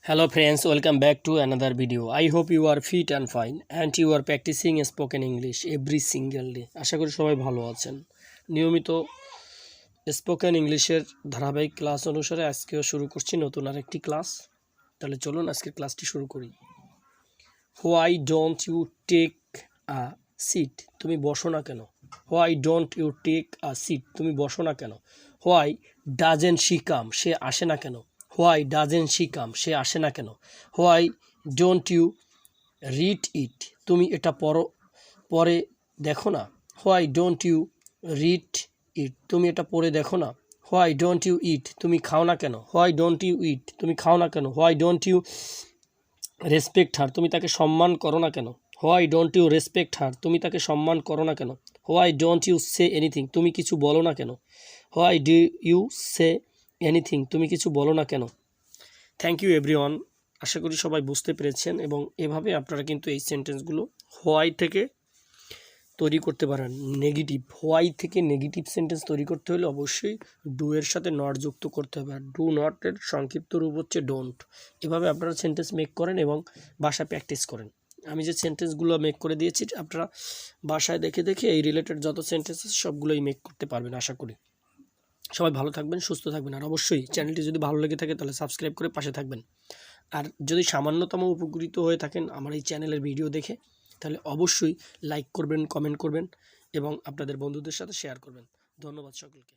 Hello friends, welcome back to another video. I hope you are fit and fine and you are practicing spoken English every single day. আশা করি সবাই ভালো আছেন। নিয়মিত spoken ইংলিশের ধারাবাহিক class অনুসারে আজকেও শুরু করছি নতুন আরেকটি ক্লাস। তাহলে চলুন আজকের ক্লাসটি শুরু করি। Why don't you take a seat? তুমি বসো না কেন? Why don't you take a seat? তুমি বসো না কেন? Why doesn't she come? সে আসে না কেন? Why doesn't she come? সে আসে না কেন? Why don't you read it? তুমি এটা পড়ে দেখো না? Why don't you read it? তুমি এটা পড়ে দেখো না? Why don't you eat? তুমি খাও না কেন? Why don't you eat? তুমি খাও না কেন? Why don't you রেসপেক্ট হার? তুমি তাকে সম্মান করো না কেন? হোয়াই ডোন্ট ইউ রেসপেক্ট হার? তুমি তাকে সম্মান করো না কেন? Why don't you say anything? তুমি কিছু বলো না কেন? Why do you say anything? তুমি কিছু বলো না কেন? Thank you everyone. আশা করি সবাই বুঝতে পেরেছেন এবং এভাবে আপনারা কিন্তু এই সেন্টেন্সগুলো হোয়াই থেকে তৈরি করতে পারেন। নেগেটিভ হোয়াই থেকে নেগেটিভ সেন্টেন্স তৈরি করতে হলে অবশ্যই ডু এর সাথে নট যুক্ত করতে হবে। আর ডু নটের সংক্ষিপ্ত রূপ হচ্ছে ডোন্ট। এভাবে আপনারা সেন্টেন্স মেক করেন এবং বাসায় প্র্যাকটিস করেন। আমি যে সেন্টেন্সগুলো মেক করে দিয়েছি আপনারা বাসায় দেখে দেখে এই রিলেটেড যত সেন্টেন্স আছে সবগুলোই মেক করতে পারবেন আশা করি। সবাই ভালো থাকবেন, সুস্থ থাকবেন। আর অবশ্যই চ্যানেলটি যদি ভালো লেগে থাকে তাহলে সাবস্ক্রাইব করে পাশে থাকবেন। আর যদি সামান্যতম উপকৃত হয়ে থাকেন আমার এই চ্যানেলের ভিডিও দেখে তাহলে অবশ্যই লাইক করবেন, কমেন্ট করবেন এবং আপনাদের বন্ধুদের সাথে শেয়ার করবেন। ধন্যবাদ সকলকে।